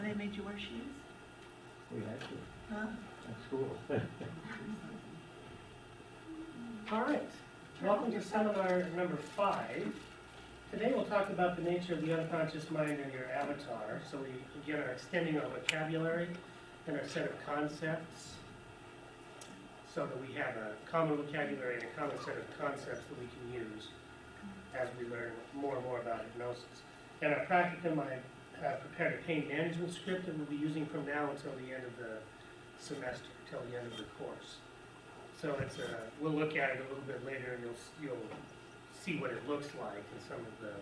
they made you wear shoes? We had to, Huh? at school. All right, welcome to seminar number 5. Today we'll talk about the nature of the unconscious mind and your avatar. So we again are extending our vocabulary and our set of concepts so that we have a common vocabulary and a common set of concepts that we can use as we learn more and more about hypnosis. In our practicum, I have prepared a pain management script that we'll be using from now until the end of the semester, till the end of the course. So it's we'll look at it a little bit later, and you'll see what it looks like in some of the,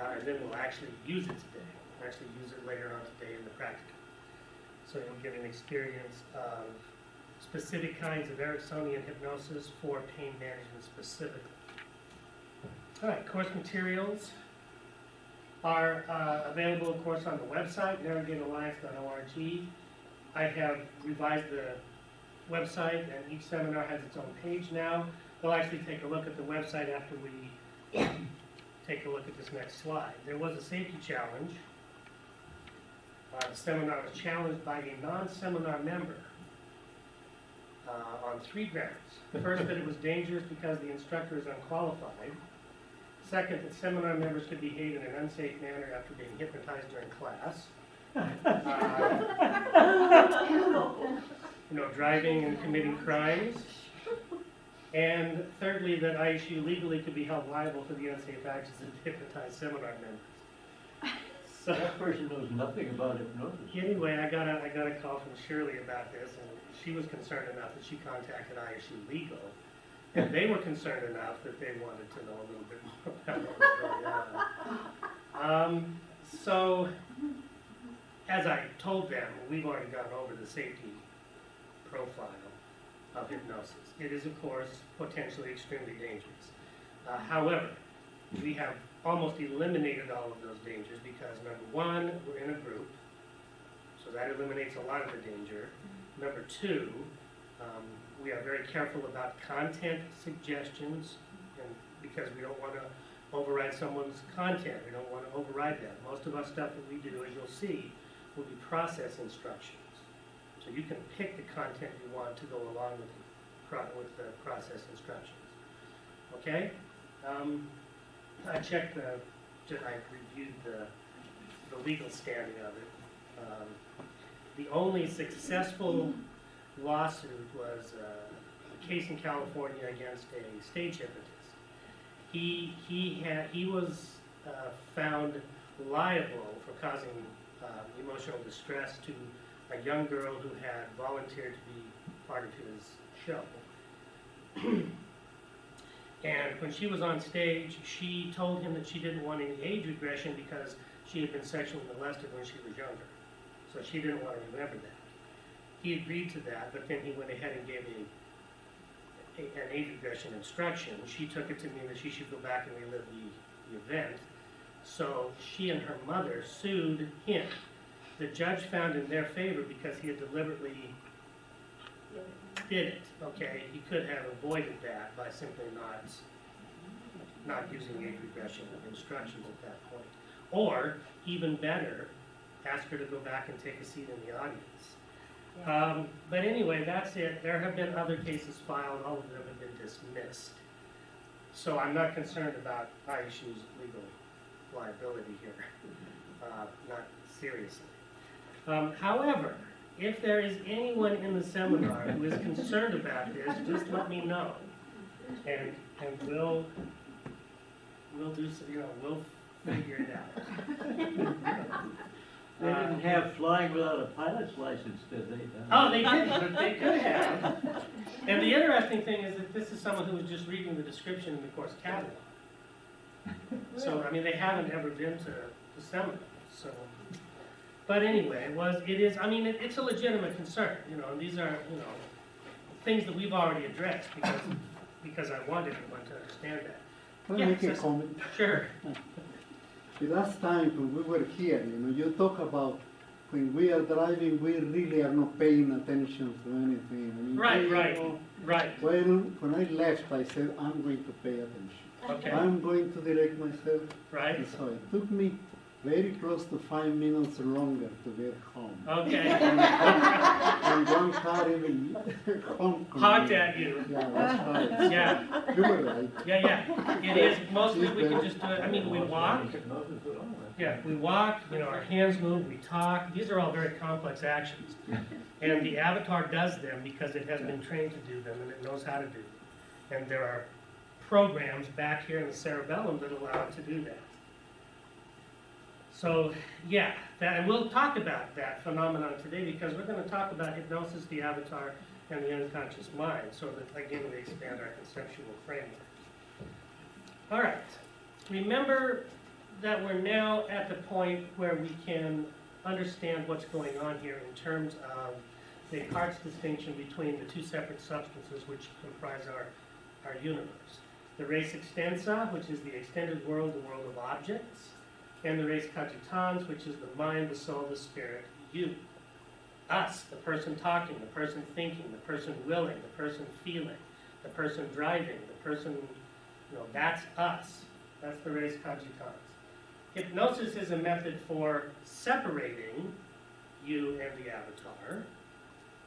and then we'll actually use it today. We'll actually use it later on today in the practicum. So you'll get an experience of specific kinds of Ericksonian hypnosis for pain management specifically. All right, course materials are available, of course, on the website, navigatealliance.org. I have revised the website, and each seminar has its own page now. We'll actually take a look at the website after we take a look at this next slide. There was a safety challenge. The seminar was challenged by a non-seminar member on 3 grounds. First, that it was dangerous because the instructor is unqualified. Second, that seminar members could behave in an unsafe manner after being hypnotized during class. Driving and committing crimes. And thirdly, that ISU legally could be held liable for the unsafe actions of hypnotized seminar members. So That person knows nothing about hypnosis. anyway, I got a call from Shirley about this, and she was concerned enough that she contacted ISU Legal, and they were concerned enough that they wanted to know a little bit more about what was going on. So, as I told them, we've already gone over the safety profile of hypnosis. It is, of course, potentially extremely dangerous. However, we have almost eliminated all of those dangers because, number one, we're in a group, so that eliminates a lot of the danger. Number two, we are very careful about content suggestions, and because we don't want to override someone's content. We don't want to override that. Most of our stuff that we do, as you'll see, will be process instructions. So you can pick the content you want to go along with the process instructions. Okay? I checked I reviewed the legal standing of it. The only successful lawsuit was a case in California against a stage hypnotist. He was found liable for causing emotional distress to a young girl who had volunteered to be part of his show. And when she was on stage, she told him that she didn't want any age regression because she had been sexually molested when she was younger. So she didn't want to remember that. He agreed to that, but then he went ahead and gave an age regression instruction. She took it to mean that she should go back and relive the event. So she and her mother sued him. The judge found in their favor because he had deliberately did it. Okay, he could have avoided that by simply not using age regression instructions at that point. Or, even better, ask her to go back and take a seat in the audience. But anyway, that's it. There have been other cases filed. All of them have been dismissed. So I'm not concerned about ISU's legal liability here. Not seriously. However, if there is anyone in the seminar who is concerned about this, just let me know, and we'll do we'll figure it out. They didn't have flying without a pilot's license, did they? Oh, they did, but they could have. And the interesting thing is that this is someone who was just reading the description in the course catalog. So I mean, they haven't ever been to the seminar. So. But anyway, it's a legitimate concern, and these are, things that we've already addressed because I wanted everyone to understand that. Can I make a comment? Sure. The last time when we were here, you talk about when we are driving, we really are not paying attention to anything. Right. Well, when I left, I said, I'm going to pay attention. Okay. I'm going to direct myself. Right. And so it took me very close to 5 minutes longer to get home. Okay. And one car even Honked at you. Yeah, that's right. Yeah, You were right. yeah. It is, mostly we can just do it, I mean, we walk. Hypnosis at all. Yeah, we walk, our hands move, we talk. These are all very complex actions. And the avatar does them because it has been trained to do them and it knows how to do them. And there are programs back here in the cerebellum that allow it to do that. So, yeah, and we'll talk about that phenomenon today because we're going to talk about hypnosis, the avatar, and the unconscious mind, so that, again, we expand our conceptual framework. All right. Remember that we're now at the point where we can understand what's going on here in terms of Descartes' distinction between the two separate substances which comprise our universe. The res extensa, which is the extended world, the world of objects, and the res cogitans, which is the mind, the soul, the spirit, you. Us, the person talking, the person thinking, the person willing, the person feeling, the person driving, the person, that's us. That's the res cogitans. Hypnosis is a method for separating you and the avatar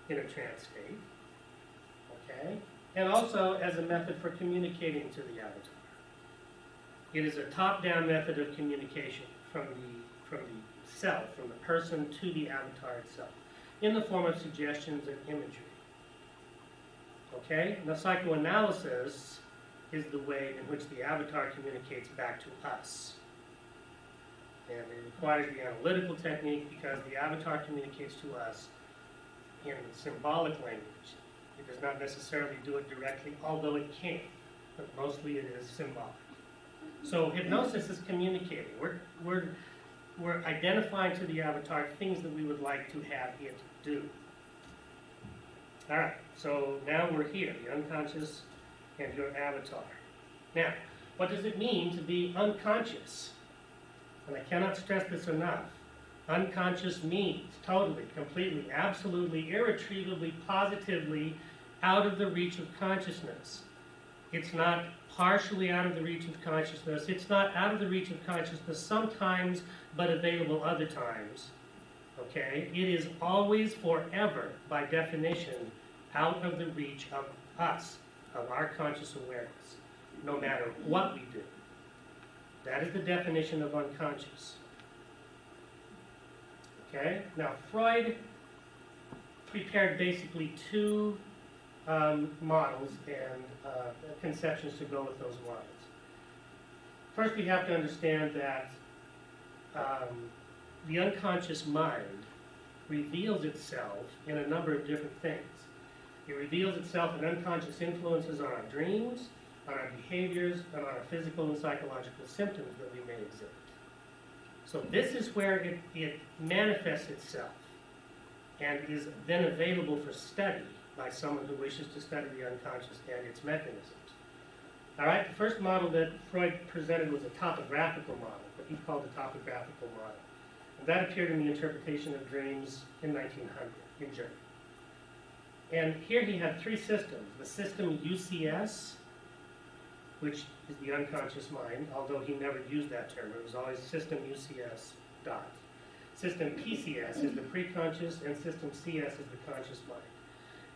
in a trance state, okay? And also as a method for communicating to the avatar. It is a top-down method of communication from the self, from the person to the avatar itself, in the form of suggestions and imagery. Okay? Now, psychoanalysis is the way in which the avatar communicates back to us. And it requires the analytical technique because the avatar communicates to us in symbolic language. It does not necessarily do it directly, although it can, but mostly it is symbolic. So hypnosis is communicating. We're identifying to the avatar things that we would like to have it do. All right, so now we're here, the unconscious and your avatar. Now, what does it mean to be unconscious? And I cannot stress this enough. Unconscious means totally, completely, absolutely, irretrievably, positively out of the reach of consciousness. It's not partially out of the reach of consciousness. It's not out of the reach of consciousness sometimes, but available other times. Okay? It is always, forever, by definition, out of the reach of us, of our conscious awareness, no matter what we do. That is the definition of unconscious. Okay? Now, Freud prepared basically two models and conceptions to go with those models. First, we have to understand that the unconscious mind reveals itself in a number of different things. It reveals itself in unconscious influences on our dreams, on our behaviors, and on our physical and psychological symptoms that we may exhibit. So this is where it manifests itself and is then available for study by someone who wishes to study the unconscious and its mechanisms. All right, the first model that Freud presented was a topographical model, what he called the topographical model. And that appeared in the interpretation of dreams in 1900 in Germany. And here he had three systems. The system UCS, which is the unconscious mind, although he never used that term. It was always system UCS dot. System PCS is the preconscious, and system CS is the conscious mind.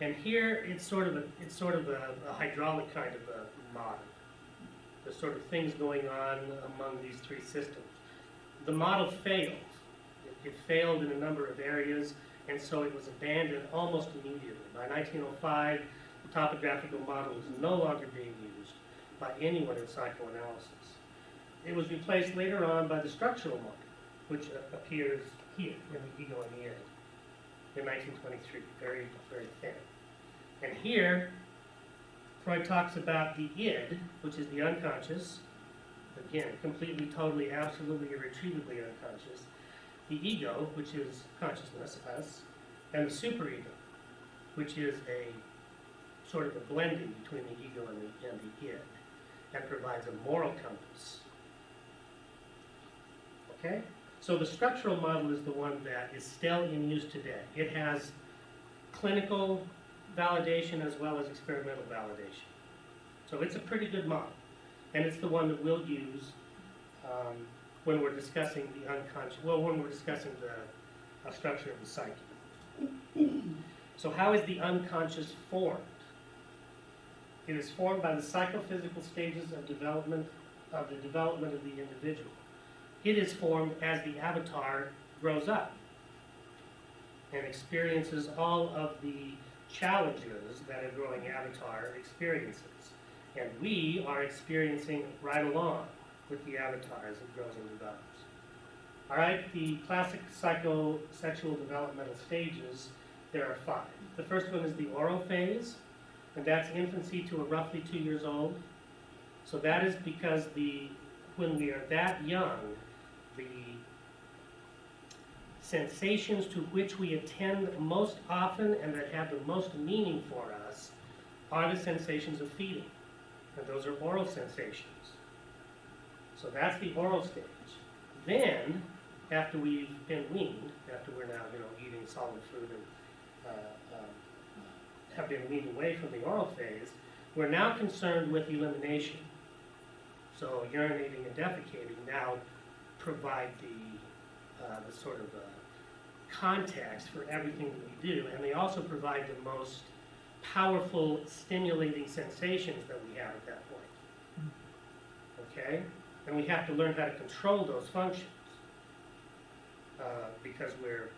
And here it's sort of a hydraulic kind of a model. There's sort of things going on among these three systems. The model failed. It failed in a number of areas, and so it was abandoned almost immediately. By 1905, the topographical model was no longer being used by anyone in psychoanalysis. It was replaced later on by the structural model, which appears here in the ego and the id in 1923, very, very thin. And here, Freud talks about the id, which is the unconscious, again, completely, totally, absolutely, irretrievably unconscious, the ego, which is consciousness, us, and the superego, which is a sort of a blending between the ego and the id, and provides a moral compass. Okay? So the structural model is the one that is still in use today. It has clinical validation as well as experimental validation. So it's a pretty good model. And it's the one that we'll use when we're discussing the unconscious, well, when we're discussing the structure of the psyche. So how is the unconscious formed? It is formed by the psychophysical stages of the development of the individual. It is formed as the avatar grows up and experiences all of the challenges that a growing avatar experiences. And we are experiencing right along with the avatar as it grows and develops. All right, the classic psychosexual developmental stages, there are 5. The first one is the oral phase, and that's infancy to roughly 2 years old. So that is because when we are that young, the sensations to which we attend most often and that have the most meaning for us are the sensations of feeding. And those are oral sensations. So that's the oral stage. Then, after we've been weaned, after we're now eating solid food and have been weaned away from the oral phase, we're now concerned with elimination. So urinating and defecating now provide the sort of context for everything that we do, and they also provide the most powerful, stimulating sensations that we have at that point. Okay? And we have to learn how to control those functions because we're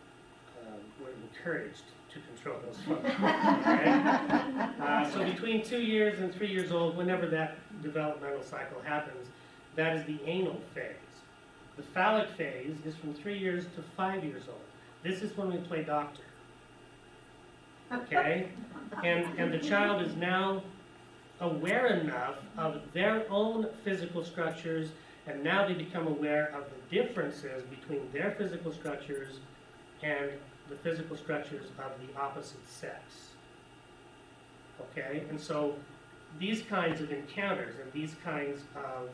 encouraged to control those functions. Okay? So between 2 years and 3 years old, whenever that developmental cycle happens, that is the anal phase. The phallic phase is from 3 years to 5 years old. This is when we play doctor. Okay? And the child is now aware enough of their own physical structures, and now they become aware of the differences between their physical structures and the physical structures of the opposite sex. Okay? And so these kinds of encounters and these kinds of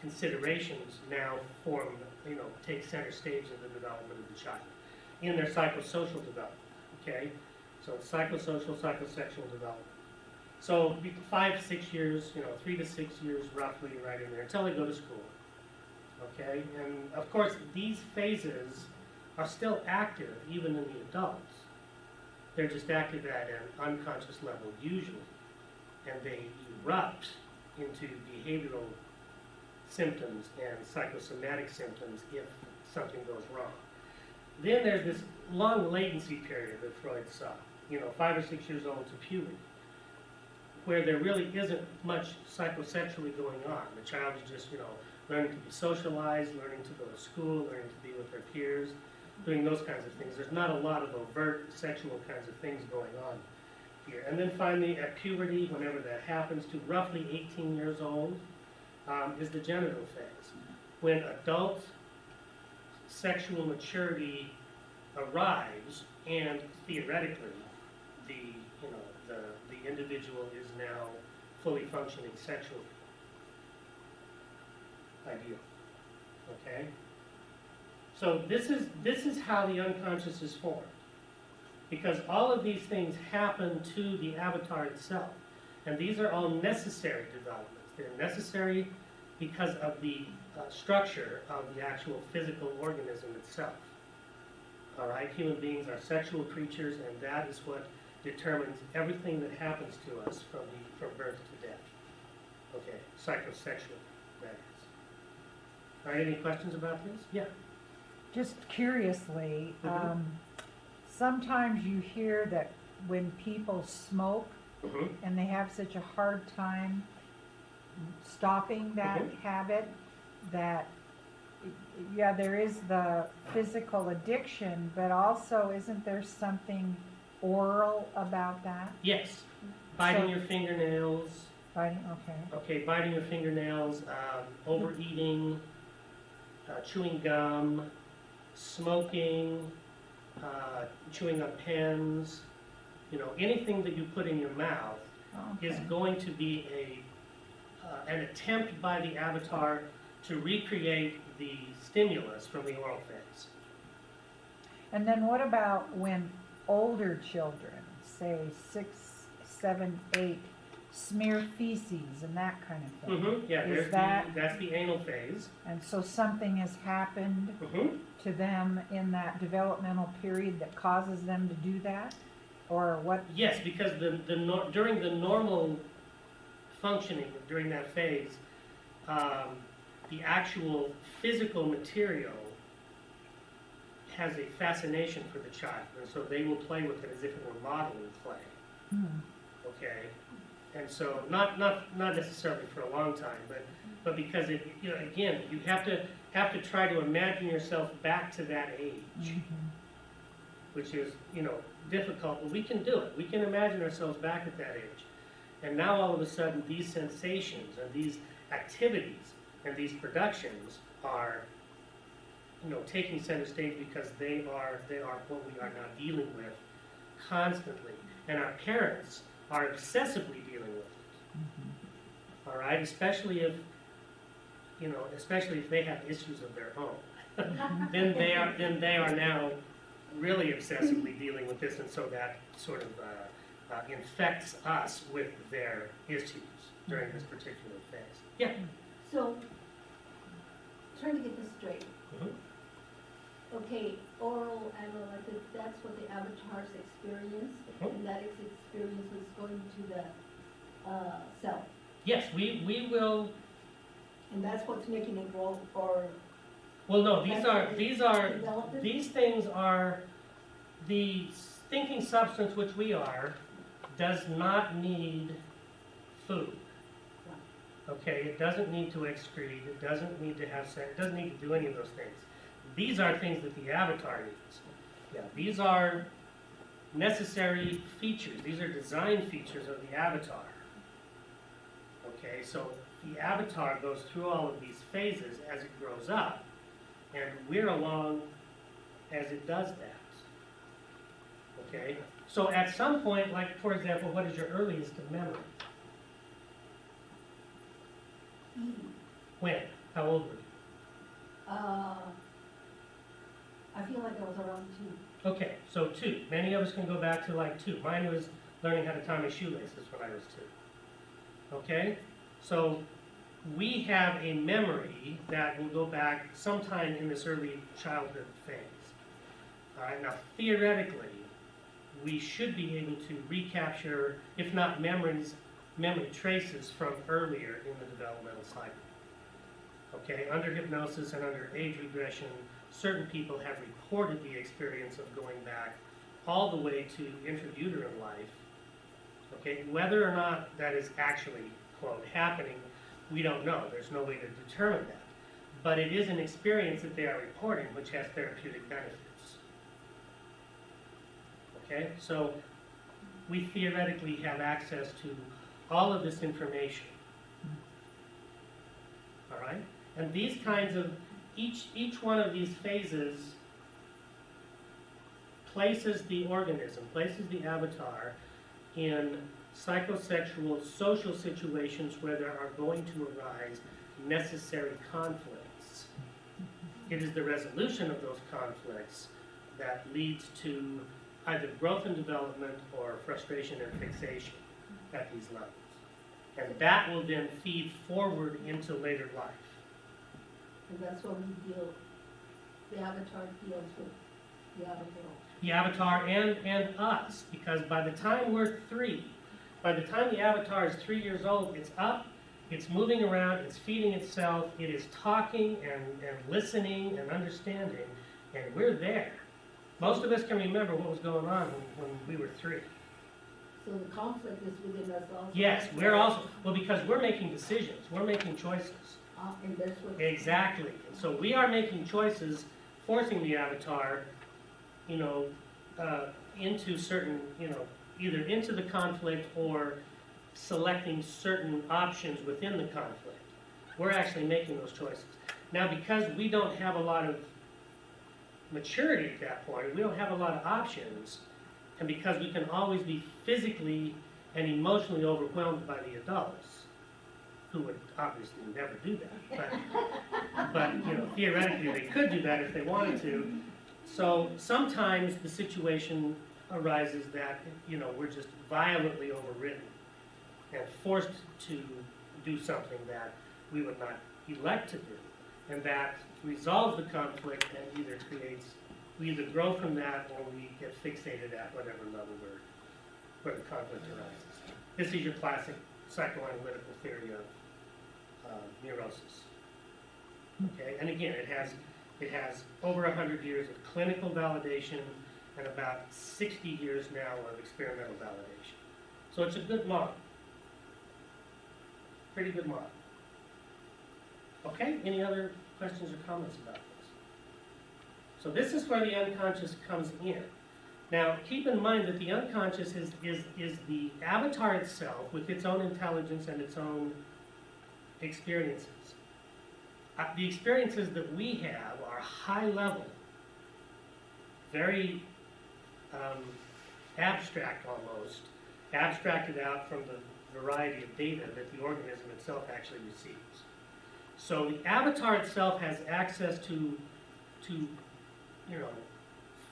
considerations now take center stage in the development of the child, in their psychosocial development. Okay? So psychosocial, psychosexual development. So 5 to 6 years, 3 to 6 years roughly, right in there, until they go to school. Okay? And of course, these phases are still active even in the adults. They're just active at an unconscious level usually. And they erupt into behavioral symptoms and psychosomatic symptoms if something goes wrong. Then there's this long latency period that Freud saw, 5 or 6 years old to puberty, where there really isn't much psychosexually going on. The child is just, learning to be socialized, learning to go to school, learning to be with their peers, doing those kinds of things. There's not a lot of overt sexual kinds of things going on here. And then finally, at puberty, whenever that happens, to roughly 18 years old, is the genital phase, when adult sexual maturity arrives, and theoretically, the individual is now fully functioning sexually. Ideal. Okay? So this is how the unconscious is formed. Because all of these things happen to the avatar itself. And these are all necessary developments. They're necessary because of the structure of the actual physical organism itself. All right? Human beings are sexual creatures, and that is what determines everything that happens to us from birth to death. Okay, psychosexual, that is. All right, any questions about this? Yeah. Just curiously, sometimes you hear that when people smoke and they have such a hard time stopping that habit, that yeah, there is the physical addiction, but also isn't there something oral about that? Yes. Biting your fingernails. Biting, okay. Okay, biting your fingernails, overeating, chewing gum, smoking, chewing on pens, anything that you put in your mouth is going to be an attempt by the avatar to recreate the stimulus from the oral phase. And then what about when older children, say 6, 7, 8, smear feces and that kind of thing. Yeah, Is that's the anal phase. And so something has happened to them in that developmental period that causes them to do that? Or what? Yes, because during the normal functioning during that phase, the actual physical material has a fascination for the child, and so they will play with it as if it were modeling clay. Okay, and so not necessarily for a long time, but because it, you know, again, you have to try to imagine yourself back to that age, which is, you know, difficult, but we can do it. We can imagine ourselves back at that age, and now all of a sudden these sensations and these activities and these productions are, you know, taking center stage because they are what we are now dealing with constantly, and our parents are obsessively dealing with it. All right, especially if they have issues of their own, then they are now really obsessively dealing with this, and so that sort of infects us with their issues during this particular phase. Yeah. So, trying to get this straight. Okay, oral analytics, that's what the avatar's experience, and that experience is going to the self. Yes, we will. And that's what's making it grow, or Well, no, develop these things are the thinking substance which we are does not need food. Okay, it doesn't need to excrete, it doesn't need to have sex, it doesn't need to do any of those things. These are things that the avatar needs. Yeah, these are necessary features, these are design features of the avatar. Okay, so the avatar goes through all of these phases as it grows up, and we're along as it does that. Okay, so at some point, like for example, what is your earliest memory? When? How old were you? I feel like I was around 2. Okay, so 2. Many of us can go back to like 2. Mine was learning how to tie my shoelaces when I was 2. Okay, so we have a memory that will go back sometime in this early childhood phase. All right, now theoretically, we should be able to recapture, if not memory traces from earlier in the developmental cycle. Okay, under hypnosis and under age regression, certain people have reported the experience of going back all the way to intrauterine life. Okay, whether or not that is actually, quote, happening, we don't know. There's no way to determine that. But it is an experience that they are reporting which has therapeutic benefits. Okay, so we theoretically have access to all of this information. All right? And these kinds of, each one of these phases places the organism, places the avatar in psychosexual social situations where there are going to arise necessary conflicts. It is the resolution of those conflicts that leads to either growth and development or frustration and fixation at these levels. And that will then feed forward into later life. And that's what the avatar deals with, the avatar. The avatar and us, because by the time we're 3, by the time the avatar is 3 years old, it's up, it's moving around, it's feeding itself, it is talking and listening and understanding, and we're there. Most of us can remember what was going on when we were 3. So the conflict is within us also? Yes, we're also, well, because we're making decisions, we're making choices. And that's what... Exactly. So we are making choices, forcing the avatar, into certain, either into the conflict or selecting certain options within the conflict. We're actually making those choices. Now, because we don't have a lot of maturity at that point, we don't have a lot of options, and because we can always be physically and emotionally overwhelmed by the adults, who would obviously never do that, but theoretically they could do that if they wanted to. So sometimes the situation arises that we're just violently overridden and forced to do something that we would not elect to do. And that resolves the conflict and we either grow from that or we get fixated at whatever level where the conflict arises. This is your classic psychoanalytical theory of neurosis. Okay, and again, it has over 100 years of clinical validation and about 60 years now of experimental validation. So it's a good model. Pretty good model. Okay, any other questions or comments about this? So this is where the unconscious comes in. Now, keep in mind that the unconscious is the avatar itself with its own intelligence and its own experiences. The experiences that we have are high level, very abstract almost, abstracted out from the variety of data that the organism itself actually receives. So the avatar itself has access to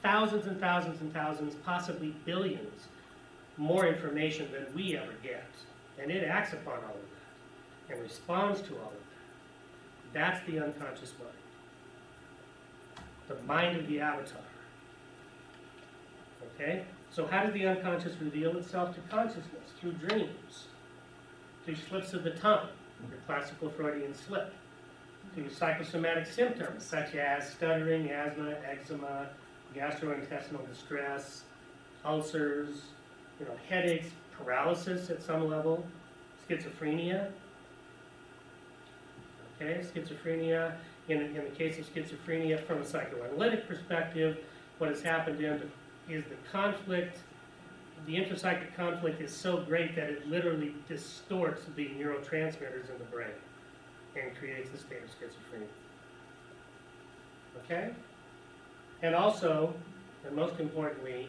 thousands and thousands and thousands, possibly billions, more information than we ever get. And it acts upon all of that and responds to all of that. That's the unconscious mind. The mind of the avatar. Okay? So how does the unconscious reveal itself to consciousness? Through dreams, through slips of the tongue, the classical Freudian slip, through psychosomatic symptoms such as stuttering, asthma, eczema, gastrointestinal distress, ulcers, headaches, paralysis at some level, schizophrenia. Okay, schizophrenia. In the case of schizophrenia, from a psychoanalytic perspective, what has happened is the conflict, the interpsychic conflict is so great that it literally distorts the neurotransmitters in the brain and creates the state of schizophrenia. Okay? And also, and most importantly,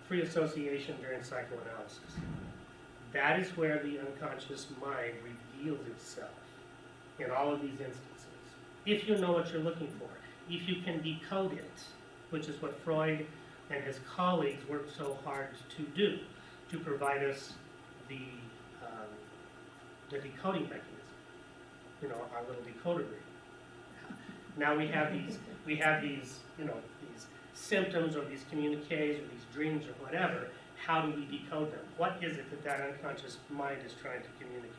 free association during psychoanalysis. That is where the unconscious mind reveals itself in all of these instances. If you know what you're looking for, if you can decode it, which is what Freud and his colleagues worked so hard to do, to provide us the decoding mechanism. Our little decoder ring. Now we have these these symptoms or these communiques or these dreams or whatever. How do we decode them? What is it that unconscious mind is trying to communicate?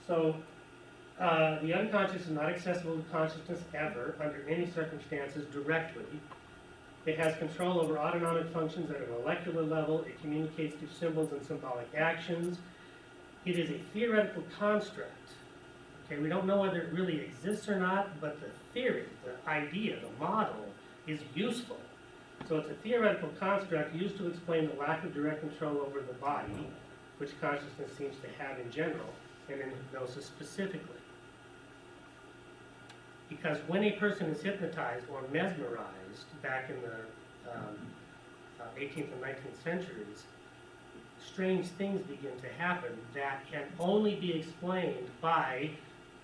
So the unconscious is not accessible to consciousness ever, under any circumstances, directly. It has control over autonomic functions at a molecular level. It communicates through symbols and symbolic actions. It is a theoretical construct. Okay, we don't know whether it really exists or not, but the theory, the idea, the model is useful. So it's a theoretical construct used to explain the lack of direct control over the body, which consciousness seems to have in general, and in hypnosis specifically. Because when a person is hypnotized or mesmerized back in the 18th and 19th centuries, strange things begin to happen that can only be explained by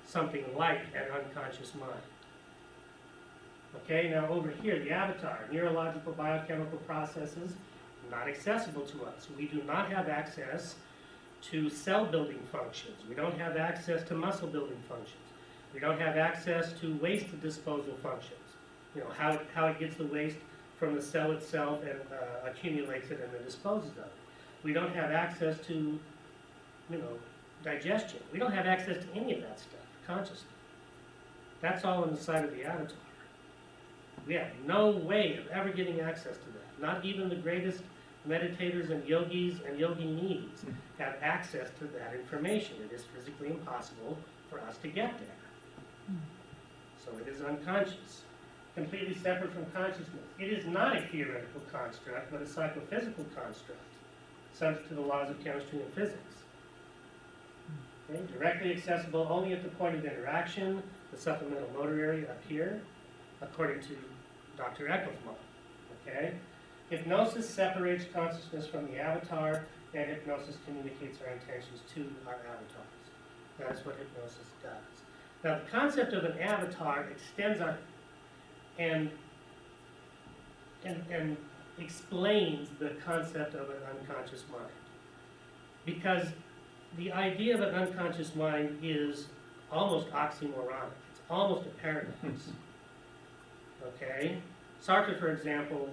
something like an unconscious mind. Okay, now over here, the avatar, neurological biochemical processes, not accessible to us. We do not have access to cell building functions. We don't have access to muscle building functions. We don't have access to waste disposal functions. How it gets the waste from the cell itself and accumulates it and then disposes of it. We don't have access to, digestion. We don't have access to any of that stuff, consciously. That's all on the side of the avatar. We have no way of ever getting access to that. Not even the greatest meditators and yogis and yoginis have access to that information. It is physically impossible for us to get there. So it is unconscious, completely separate from consciousness. It is not a theoretical construct, but a psychophysical construct, subject to the laws of chemistry and physics. Okay? Directly accessible only at the point of interaction, the supplemental motor area up here, according to Dr. Eccles' model. Okay? Hypnosis separates consciousness from the avatar, and hypnosis communicates our intentions to our avatars. That is what hypnosis does. Now, the concept of an avatar extends on and explains the concept of an unconscious mind. Because the idea of an unconscious mind is almost oxymoronic. It's almost a paradox. Okay? Sartre, for example,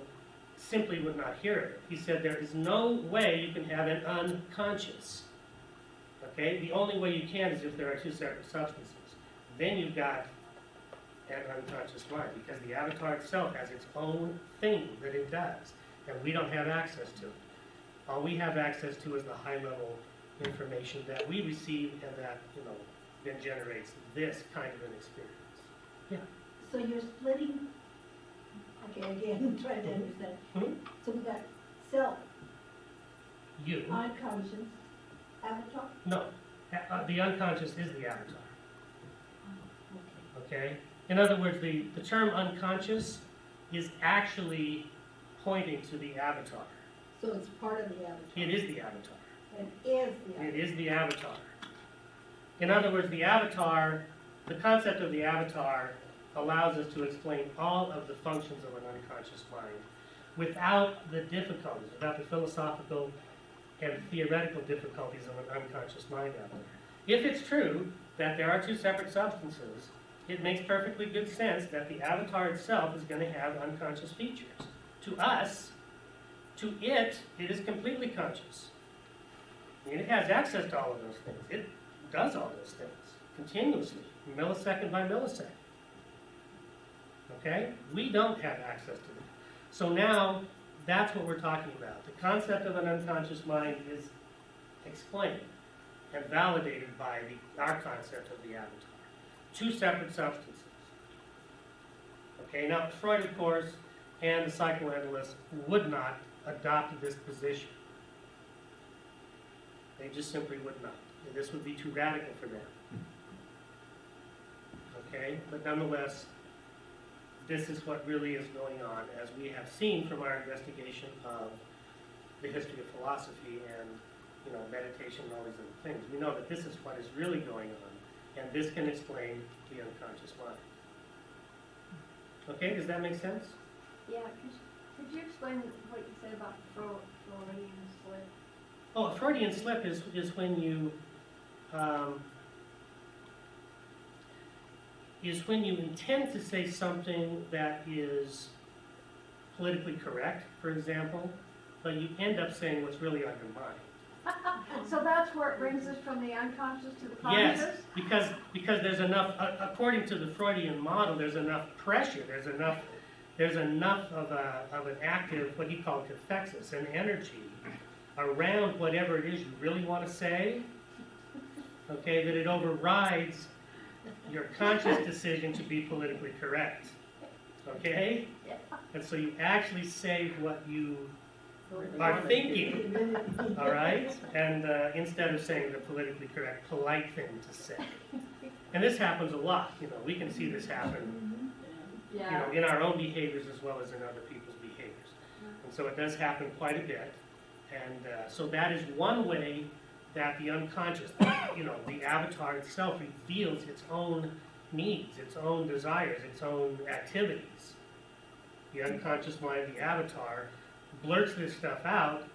simply would not hear it. He said there is no way you can have an unconscious. Okay? The only way you can is if there are two separate substances. Then you've got an unconscious mind, because the avatar itself has its own thing that it does, and we don't have access to it. All we have access to is the high-level information that we receive, and that, then generates this kind of an experience. Yeah. So you're splitting, okay, again, trying to understand. Hmm? So we got self, You? unconscious, avatar? No. The unconscious is the avatar. Oh, Okay? In other words, the term unconscious is actually pointing to the avatar. So it's part of the avatar? It is the avatar. It is the avatar? It is the avatar. In other words, the avatar, the concept of the avatar allows us to explain all of the functions of an unconscious mind without the difficulties, without the philosophical and theoretical difficulties of an unconscious mind out there. If it's true that there are two separate substances, it makes perfectly good sense that the avatar itself is going to have unconscious features. To us, to it is completely conscious. I mean, it has access to all of those things. It does all those things continuously, millisecond by millisecond. Okay? We don't have access to them. So now, that's what we're talking about. The concept of an unconscious mind is explained and validated by our concept of the avatar. Two separate substances. Okay, now Freud, of course, and the psychoanalysts would not adopt this position. They just simply would not. This would be too radical for them. Okay, but nonetheless, this is what really is going on, as we have seen from our investigation of the history of philosophy and meditation and all these other things. We know that this is what is really going on, and this can explain the unconscious mind. Okay, does that make sense? Yeah, could you explain what you said about Freudian slip? Oh, a Freudian slip is when you intend to say something that is politically correct, for example, but you end up saying what's really on your mind. So that's where it brings us from the unconscious to the conscious? Yes, because there's enough, according to the Freudian model, there's enough pressure, there's enough of an active, what he called cathexis, an energy around whatever it is you really want to say, okay, that it overrides your conscious decision to be politically correct, okay? And so you actually say what you are thinking, all right? And instead of saying the politically correct, polite thing to say. And this happens a lot, we can see this happen, in our own behaviors as well as in other people's behaviors. And so it does happen quite a bit. And so that is one way that the unconscious, the avatar itself reveals its own needs, its own desires, its own activities. The unconscious mind, the avatar, blurts this stuff out,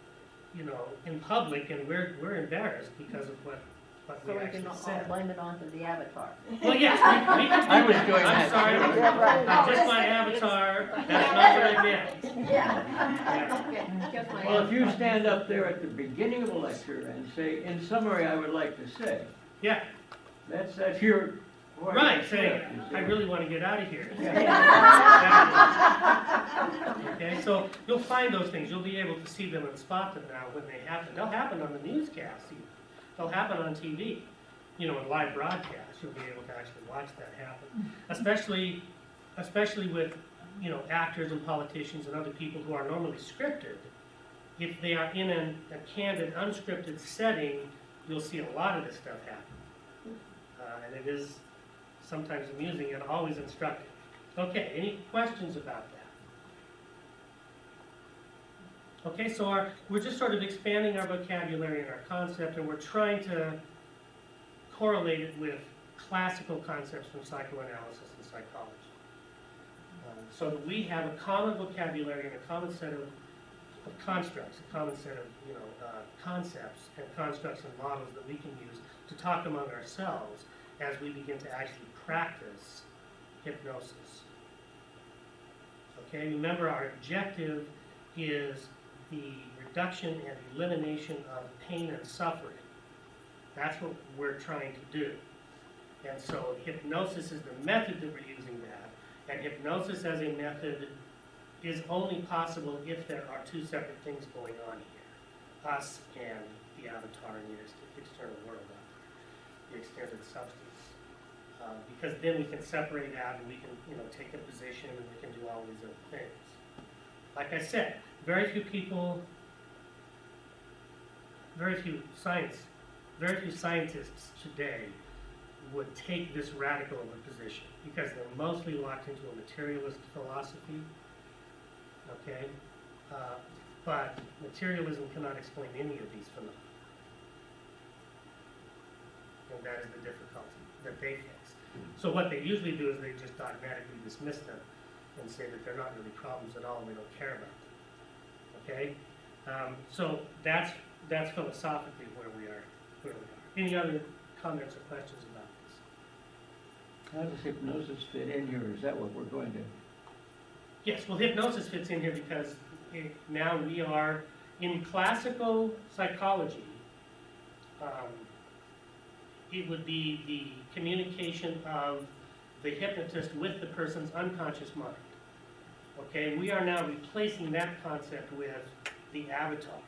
in public, and we're embarrassed because of what we So we actually can all said. blame it onto the avatar. Well, yes, we can do I was that. doing I'm that sorry. too. Yeah, right. I'm just my avatar. That's not what I meant. Yeah. Okay, just my Well, if you stand up there at the beginning of a lecture and say, in summary, I would like to say, Yeah, that's your... right, saying, I really want to get out of here. Okay, so you'll find those things. You'll be able to see them and spot them now when they happen. They'll happen on the newscast even. They'll happen on TV. In live broadcasts, you'll be able to actually watch that happen. Especially with, actors and politicians and other people who are normally scripted. If they are in a candid, unscripted setting, you'll see a lot of this stuff happen. And it is sometimes amusing and always instructive. Okay, any questions about that? Okay, so we're just sort of expanding our vocabulary and our concept, and we're trying to correlate it with classical concepts from psychoanalysis and psychology. So that we have a common vocabulary and a common set constructs, a common set of, concepts and constructs and models that we can use to talk among ourselves as we begin to actually practice hypnosis. Okay, remember our objective is the reduction and elimination of pain and suffering. That's what we're trying to do. And so hypnosis is the method that we're using that. And hypnosis as a method is only possible if there are two separate things going on here. Us and the avatar in the external world out there, the extended substance. Because then we can separate out and we can, take a position and we can do all these other things. Like I said, very few scientists today would take this radical of a position because they're mostly locked into a materialist philosophy. Okay? But materialism cannot explain any of these phenomena. And that is the difficulty that they face. So what they usually do is they just automatically dismiss them and say that they're not really problems at all and we don't care about them. Okay? So that's philosophically where we are. Any other comments or questions about this? How does hypnosis fit in here? Is that what we're going to? Yes, well, hypnosis fits in here because now we are in classical psychology. It would be the communication of the hypnotist with the person's unconscious mind. Okay, we are now replacing that concept with the avatar.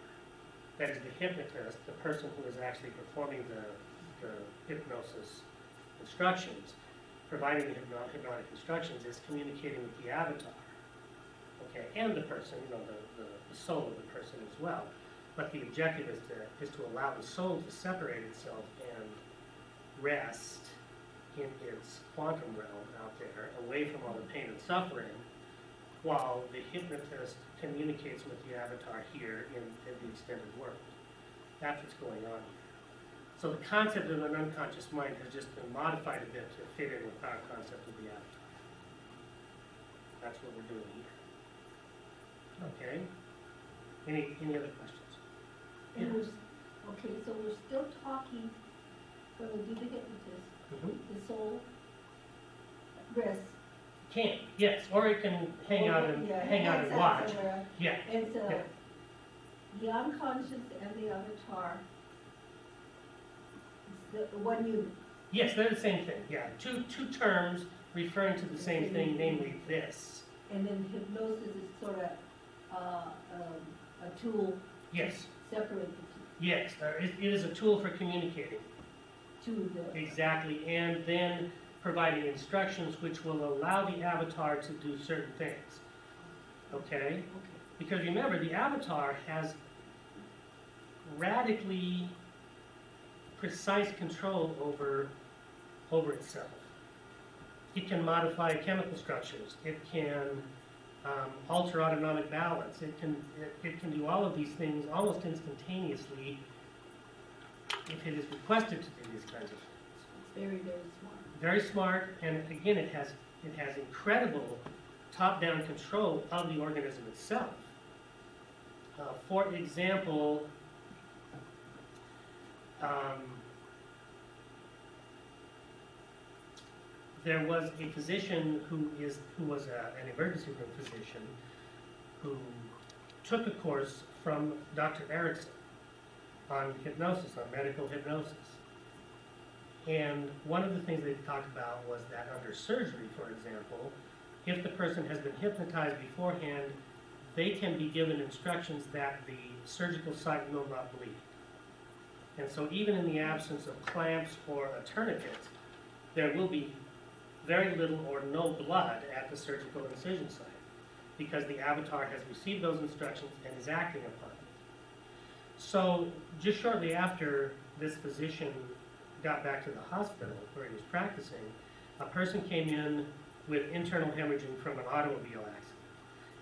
That is the hypnotist, the person who is actually performing the hypnosis instructions, providing the hypnotic instructions, is communicating with the avatar. Okay, and the person, the soul of the person as well. But the objective is to allow the soul to separate itself and rest in its quantum realm out there, away from all the pain and suffering, while the hypnotist communicates with the avatar here in the extended world. That's what's going on here. So the concept of an unconscious mind has just been modified a bit to fit in with our concept of the avatar. That's what we're doing here. Okay? Any other questions? And okay, so we're still talking when we do the hypnotist, the soul rests. Can, yes, or it can hang out and watch. Yeah. And so Yeah. the unconscious and the avatar, it's the one unit. Yes, they're the same thing. Yeah, two terms referring to the same thing, namely this. And then hypnosis is sort of a tool Yes, to separate the yes, it is a tool for communicating. two. To the Exactly, and then providing instructions which will allow the avatar to do certain things. Okay? Because remember, the avatar has radically precise control over itself. It can modify chemical structures. It can alter autonomic balance. It can do all of these things almost instantaneously if it is requested to do these kinds of things. It's very, very smart. Very smart, and again, it has incredible top-down control of the organism itself. For example, there was a physician who was an emergency room physician who took a course from Dr. Erickson on hypnosis, on medical hypnosis. And one of the things they talked about was that under surgery, for example, if the person has been hypnotized beforehand, they can be given instructions that the surgical site will not bleed. And so even in the absence of clamps or a tourniquet, there will be very little or no blood at the surgical incision site because the avatar has received those instructions and is acting upon it. So just shortly after this physician got back to the hospital where he was practicing, a person came in with internal hemorrhaging from an automobile accident.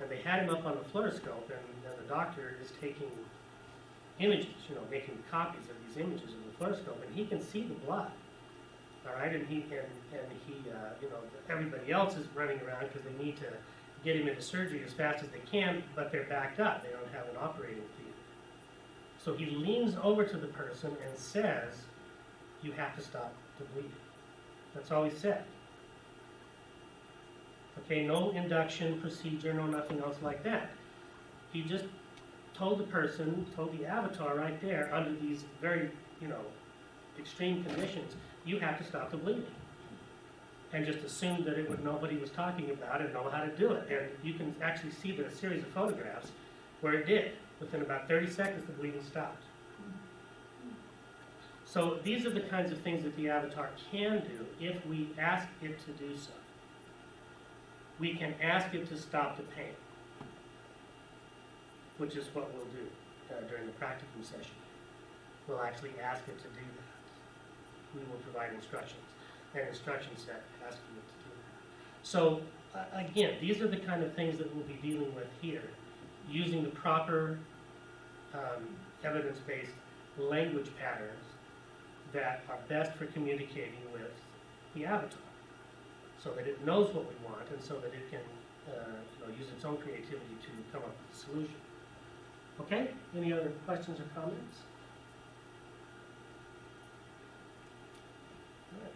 And they had him up on the fluoroscope, and the doctor is taking images, making copies of these images of the fluoroscope, and he can see the blood. All right, and he everybody else is running around because they need to get him into surgery as fast as they can, but they're backed up. They don't have an operating theater. So he leans over to the person and says, you have to stop the bleeding. That's all he said. Okay, no induction procedure, no nothing else like that. He just told the person, told the avatar right there, under these very, extreme conditions, you have to stop the bleeding. And just assumed that it would know what he was talking about and know how to do it. And you can actually see the series of photographs where it did. Within about 30 seconds, the bleeding stopped. So these are the kinds of things that the avatar can do if we ask it to do so. We can ask it to stop the pain, which is what we'll do during the practicum session. We'll actually ask it to do that. We will provide instructions, an instruction set asking it to do that. So again, these are the kind of things that we'll be dealing with here, using the proper evidence-based language patterns that are best for communicating with the avatar, so that it knows what we want and so that it can use its own creativity to come up with a solution. Okay? Any other questions or comments? All right.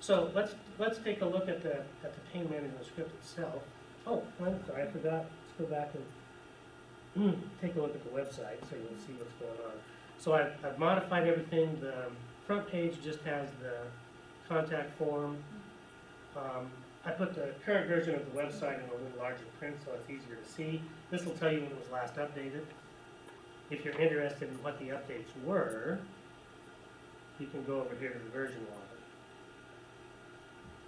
So let's take a look at the pain management script itself. Oh, I'm sorry, I forgot. Let's go back and take a look at the website so you'll see what's going on. So I've modified everything. The front page just has the contact form. I put the current version of the website in a little larger print so it's easier to see. This will tell you when it was last updated. If you're interested in what the updates were, you can go over here to the version log,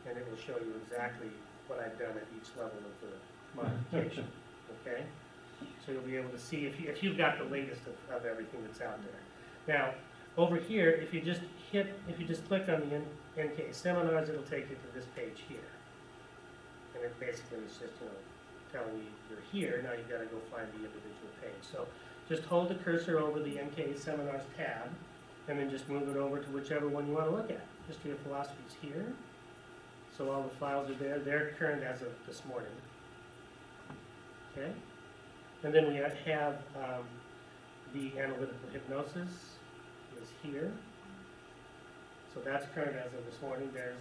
and it will show you exactly what I've done at each level of the modification. Okay? So you'll be able to see if you've got the latest of everything that's out there. Now, over here, if you just click on the NK seminars, it'll take you to this page here. And it basically is just telling you you're here. Now you've got to go find the individual page. So just hold the cursor over the NK seminars tab, and then just move it over to whichever one you want to look at. History of Philosophy is here. So all the files are there. They're current as of this morning. Okay? And then we have the Analytical Hypnosis is here. So that's current as of this morning. There's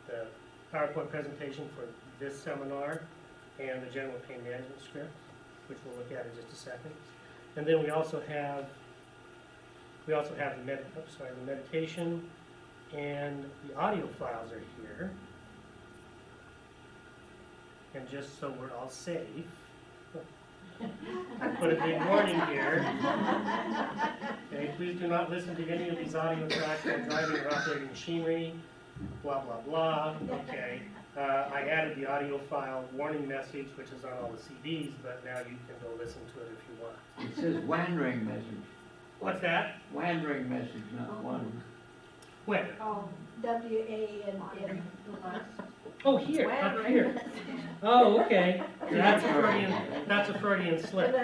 the PowerPoint presentation for this seminar and the general pain management script, which we'll look at in just a second. And then we also have the meditation, and the audio files are here. And just so we're all safe, I put a big warning here. Okay, please do not listen to any of these audio tracks while driving or operating machinery. Blah, blah, blah. Okay. I added the audio file warning message, which is on all the CDs, but now you can go listen to it if you want. It says wandering message. What's that? Wandering message, not one. Where? W-A-N-N. Oh, here, up here. Oh, okay. That's a Freudian slip.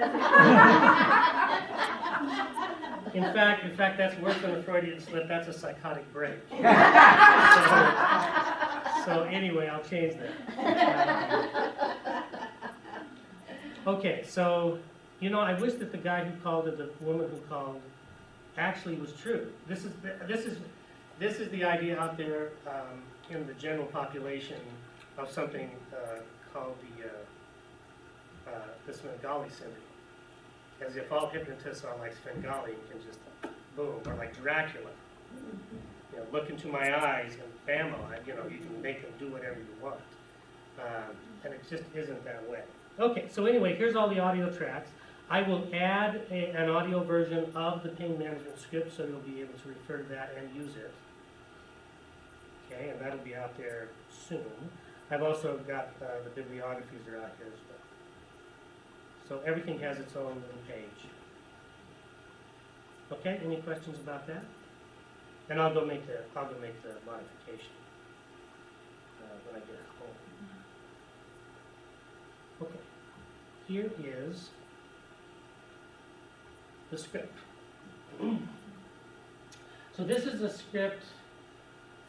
In fact, that's worse than a Freudian slip. That's a psychotic break. So anyway, I'll change that. Okay, so I wish that the guy who called it, the woman who called, actually was true. This is the idea out there in the general population of something called the Svengali syndrome. As if all hypnotists are like Svengali and can just boom, or like Dracula. Look into my eyes and bam, you can make them do whatever you want. And it just isn't that way. Okay, so anyway, here's all the audio tracks. I will add an audio version of the pain management script so you'll be able to refer to that and use it. Okay, and that'll be out there soon. I've also got the bibliographies are out here as well. So everything has its own little page. Okay, any questions about that? And I'll go make the modification when I get home. Okay, here is the script. So this is a script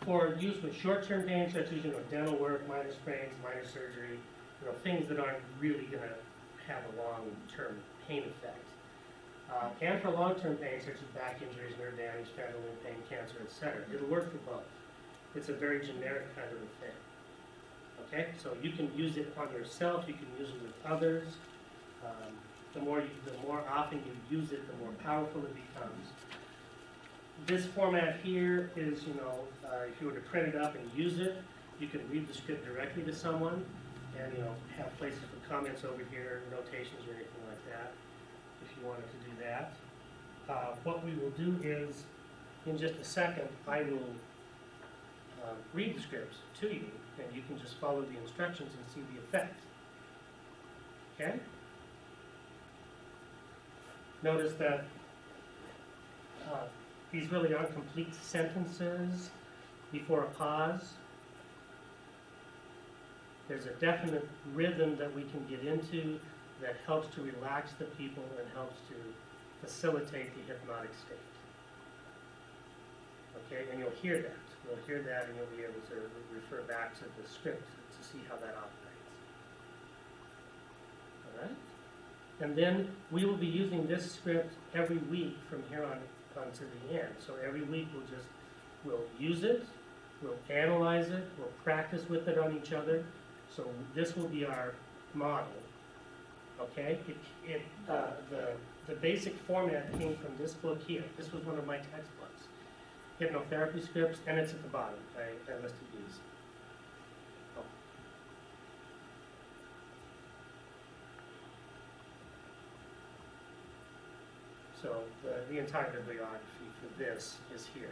for use with short-term pain, such as, dental work, minor sprains, minor surgery, things that aren't really gonna have a long-term pain effect. And for long-term pain, such as back injuries, nerve damage, family pain, cancer, etc. It'll work for both. It's a very generic kind of a thing. Okay, so you can use it on yourself, you can use it with others. The more often you use it, the more powerful it becomes. This format here is, if you were to print it up and use it, you can read the script directly to someone and, have places for comments over here, notations or anything like that, if you wanted to do that. What we will do is, in just a second, I will read the scripts to you, and you can just follow the instructions and see the effect. Okay? Notice that these really aren't complete sentences before a pause. There's a definite rhythm that we can get into that helps to relax the people and helps to facilitate the hypnotic state. Okay, and you'll hear that. You'll hear that and you'll be able to refer back to the script to see how that operates. All right? And then we will be using this script every week from here on to the end. So every week we'll use it, we'll analyze it, we'll practice with it on each other. So this will be our model. Okay? The basic format came from this book here. This was one of my textbooks. Hypnotherapy scripts, and it's at the bottom. I listed these. Oh. So the entire bibliography for this is here.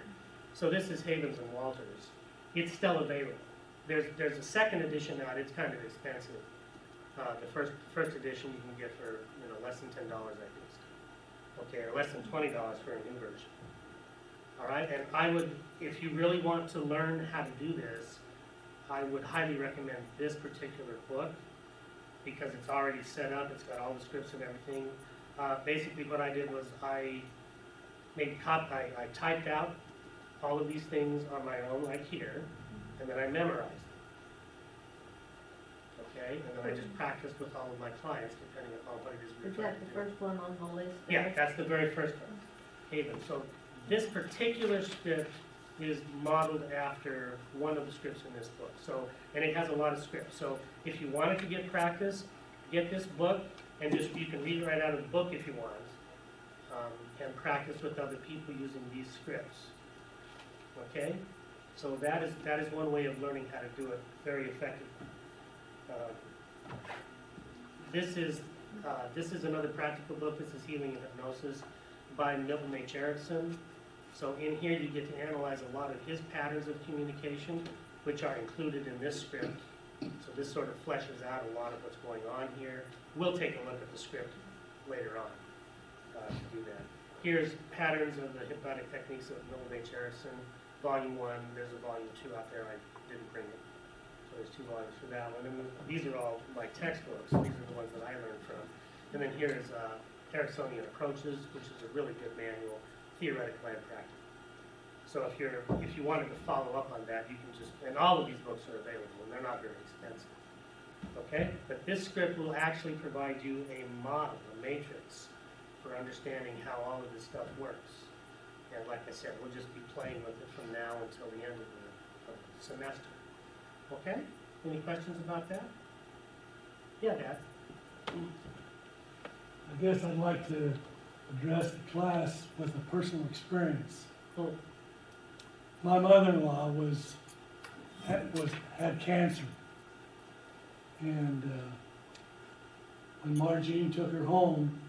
So this is Havens and Walters. It's still available. There's a second edition out. It's kind of expensive. The first edition you can get for less than $10 at least. Okay, or less than $20 for a new version. All right, and I would, if you really want to learn how to do this, I would highly recommend this particular book because it's already set up. It's got all the scripts and everything. Basically, what I did was I typed out all of these things on my own, like here, and then I memorized them. Okay, and then I just practiced with all of my clients, depending upon what it is we're Is trying that to the do. first one on the list? Yeah, that's the very first one, Haven. So this particular script is modeled after one of the scripts in this book. So, and it has a lot of scripts. So if you wanted to get practice, get this book, and you can read right out of the book if you want, and practice with other people using these scripts. Okay? So that is one way of learning how to do it very effectively. This is another practical book. This is Healing and Hypnosis by Milton H. Erickson. So in here you get to analyze a lot of his patterns of communication, which are included in this script. So this sort of fleshes out a lot of what's going on here. We'll take a look at the script later on to do that. Here's Patterns of the Hypnotic Techniques of Milton H. Erickson, Volume 1. There's a Volume 2 out there. I didn't bring it. So there's 2 volumes for that one. And these are all my textbooks. These are the ones that I learned from. And then here is Ericksonian Approaches, which is a really good manual, theoretical and practical. So if you wanted to follow up on that, you can just, and all of these books are available, and they're not very expensive. Okay? But this script will actually provide you a model, a matrix, for understanding how all of this stuff works. And like I said, we'll just be playing with it from now until the end of the semester. Okay? Any questions about that? Yeah, Dad? I guess I'd like to address the class with a personal experience. Oh. My mother-in-law had cancer, and when Margene took her home,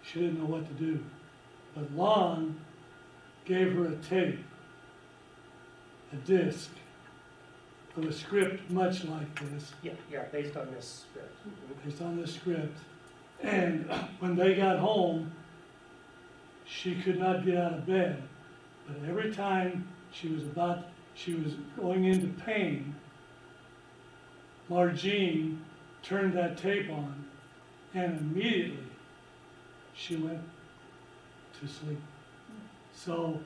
she didn't know what to do. But Lon gave her a tape, a disc, of a script much like this. Yeah, based on this script. Based on this script. And when they got home, she could not get out of bed. But every time she was going into pain, Margene turned that tape on, and immediately she went to sleep. So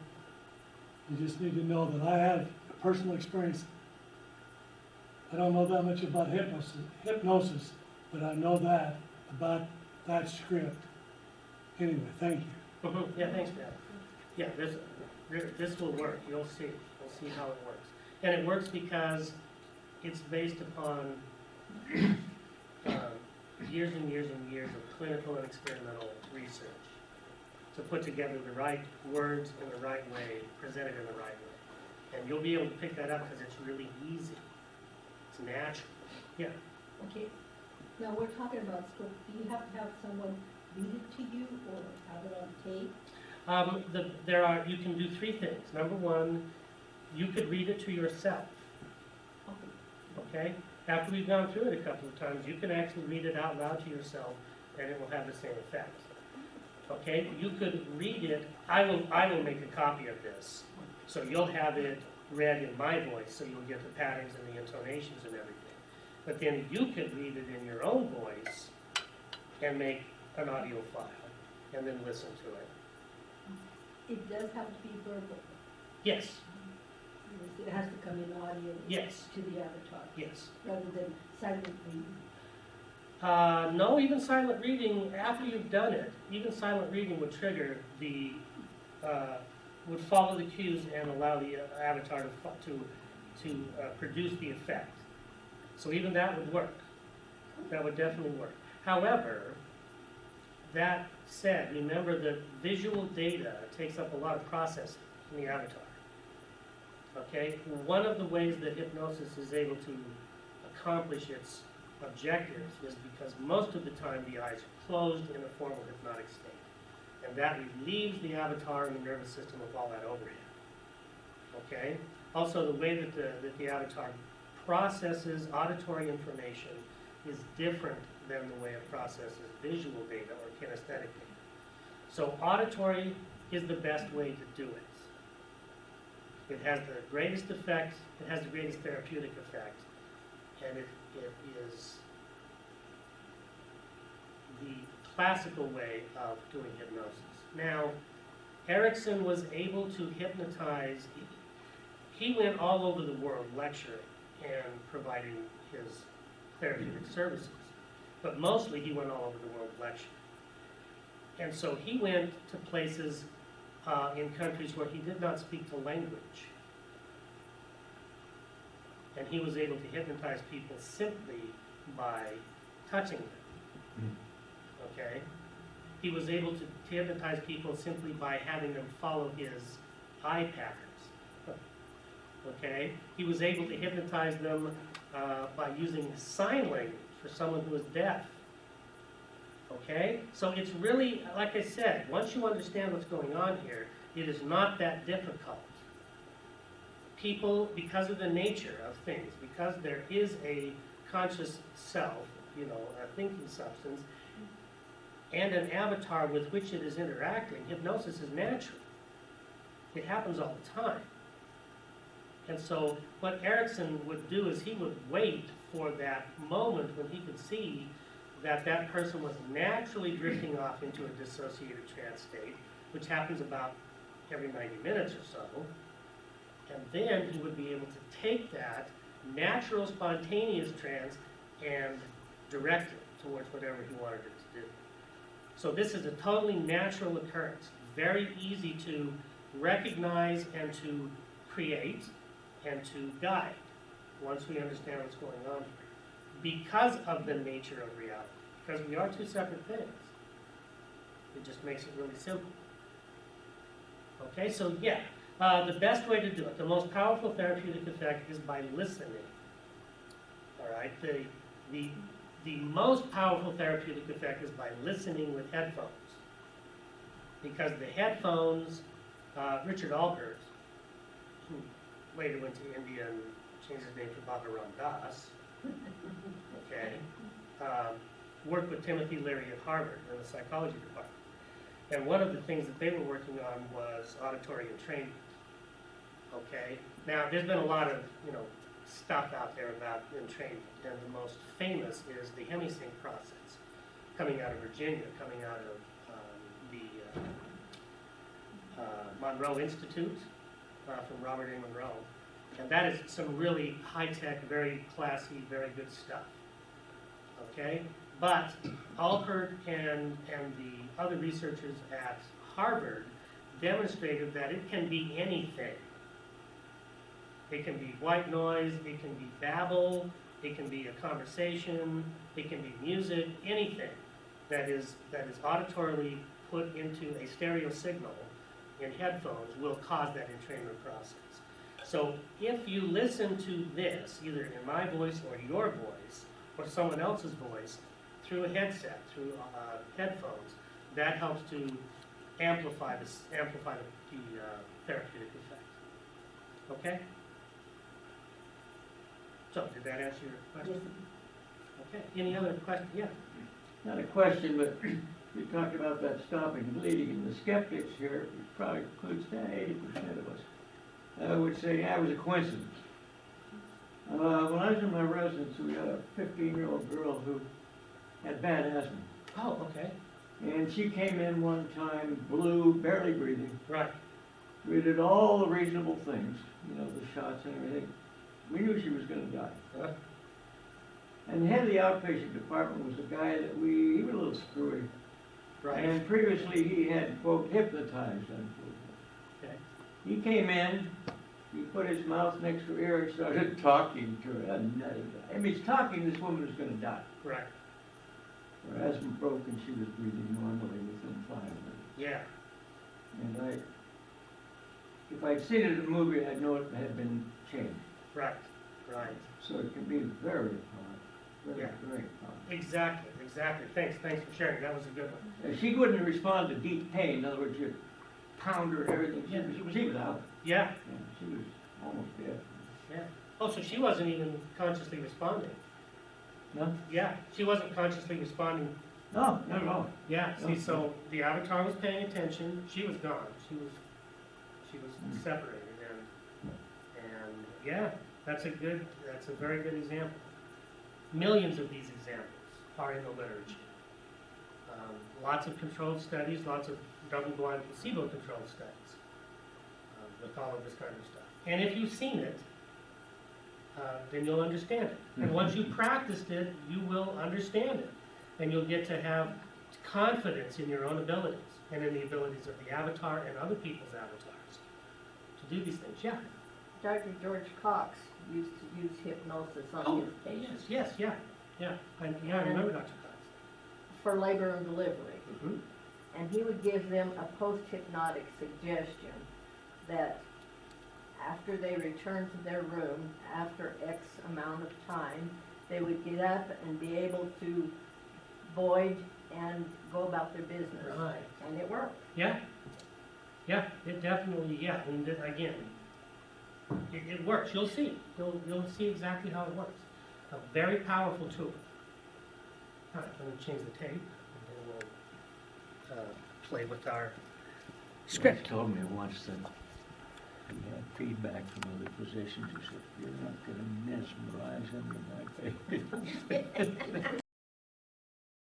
You just need to know that I have personal experience. I don't know that much about hypnosis, but I know that about that script. Anyway, thank you. Yeah, thanks, Dan. Yeah, this will work, you'll see how it works. And it works because it's based upon years and years and years of clinical and experimental research to put together the right words in the right way, presented in the right way. And you'll be able to pick that up because it's really easy. It's natural. Yeah. Okay, now we're talking about scope. Do you have to have someone read it to you or have it on tape? You can do three things. Number one, you could read it to yourself, Okay. okay? After we've gone through it a couple of times, you can actually read it out loud to yourself and it will have the same effect. Okay, you could read it. I will make a copy of this, so you'll have it read in my voice, so you'll get the patterns and the intonations and everything. But then you could read it in your own voice and make an audio file and then listen to it. It does have to be verbal. Yes, It has to come in audio. Yes. To the avatar, yes. rather than silently. No, even silent reading, after you've done it, even silent reading would trigger the, would follow the cues and allow the avatar to produce the effect. So even that would work. That would definitely work. However, that said, remember that visual data takes up a lot of processing in the avatar. Okay? One of the ways that hypnosis is able to accomplish its objectives is because most of the time the eyes are closed in a formal hypnotic state. And that relieves the avatar and the nervous system of all that overhead. Okay? Also, the way that the avatar processes auditory information is different than the way it processes visual data or kinesthetic data. So auditory is the best way to do it. It has the greatest effect, it has the greatest therapeutic effect, and it is the classical way of doing hypnosis. Now, Erickson was able to hypnotize, he went all over the world lecturing and providing his therapeutic services, but mostly he went all over the world lecturing. And so he went to places in countries where he did not speak the language. And he was able to hypnotize people simply by touching them. Okay? He was able to hypnotize people simply by having them follow his eye patterns. Okay? He was able to hypnotize them by using sign language for someone who is deaf. Okay? So it's really, like I said, once you understand what's going on here, it is not that difficult. People, because of the nature of things, because there is a conscious self, you know, a thinking substance, and an avatar with which it is interacting, hypnosis is natural. It happens all the time. And so what Erickson would do is he would wait for that moment when he could see that that person was naturally drifting off into a dissociated trance state, which happens about every 90 minutes or so. And then he would be able to take that natural, spontaneous trance and direct it towards whatever he wanted it to do. So this is a totally natural occurrence, very easy to recognize and to create and to guide once we understand what's going on here. Because of the nature of reality, because we are two separate things. It just makes it really simple. Okay, so yeah, the best way to do it, the most powerful therapeutic effect is by listening. All right, the most powerful therapeutic effect is by listening with headphones. Because the headphones, Richard Alpert, who later went to India and changed his name to Baba Ram Das, okay, worked with Timothy Leary at Harvard in the psychology department. And one of the things that they were working on was auditory entrainment. Okay, now there's been a lot of, you know, stuff out there about entrainment, and the most famous is the hemisync process, coming out of Virginia, coming out of the Monroe Institute, from Robert A. Monroe. And that is some really high-tech, very classy, very good stuff. Okay? But Alpert and the other researchers at Harvard demonstrated that it can be anything. It can be white noise, it can be babble, it can be a conversation, it can be music, anything that is auditorily put into a stereo signal in headphones will cause that entrainment process. So if you listen to this, either in my voice or your voice, or someone else's voice, through a headset, through headphones, that helps to amplify the therapeutic effect. Okay? So, did that answer your question? Okay, any other question? Yeah. Not a question, but you talked about that stopping and bleeding, and the skeptics here, which probably includes 80% of us, would say, yeah, it was a coincidence. When I was in my residence, we had a 15-year-old girl who had bad asthma. Oh, okay. And she came in one time, blue, barely breathing. Right. We did all the reasonable things, you know, the shots and everything. We knew she was going to die. Huh? And the head of the outpatient department was a guy that he was a little screwy. Right. And previously he had, quote, hypnotized, unquote. Okay. He came in, he put his mouth next to her ear and started talking to her. A nutty guy. I mean, he's talking, this woman was going to die. Right. Her asthma broke and she was breathing normally within 5 minutes. Yeah. And if I'd seen it in a movie, I'd know it had been changed. Right. Right. So it can be very powerful, very, Yeah. very powerful. Exactly. Exactly. Thanks for sharing. That was a good one. She wouldn't respond to deep pain. In other words, you pound her and everything. She was out. Yeah. Yeah, she was almost dead. Yeah. Oh, so she wasn't even consciously responding. No? Yeah. She wasn't consciously responding. No, not at all. Yeah. No. See, so the avatar was paying attention. She was gone. She was separated. And yeah, that's a very good example. Millions of these examples are in the literature. Lots of controlled studies, lots of double-blind placebo-controlled studies with all of this kind of stuff. And if you've seen it, then you'll understand it. And once you've practiced it, you will understand it. And you'll get to have confidence in your own abilities and in the abilities of the avatar and other people's avatars to do these things. Yeah. Dr. George Cox used to use hypnosis on his patients Yes, yeah. I remember Dr. Cox. for labor and delivery. Mm-hmm. And he would give them a post-hypnotic suggestion that after they returned to their room, after X amount of time, they would get up and be able to void and go about their business. Right. And it worked. Yeah, it definitely, yeah, and again, it works, you'll see, you'll see exactly how it works. A very powerful tool. All right, let me change the tape, and then we'll play with our script. He told me once that he had feedback from other physicians. He said, "You're not going to mesmerize him with my face."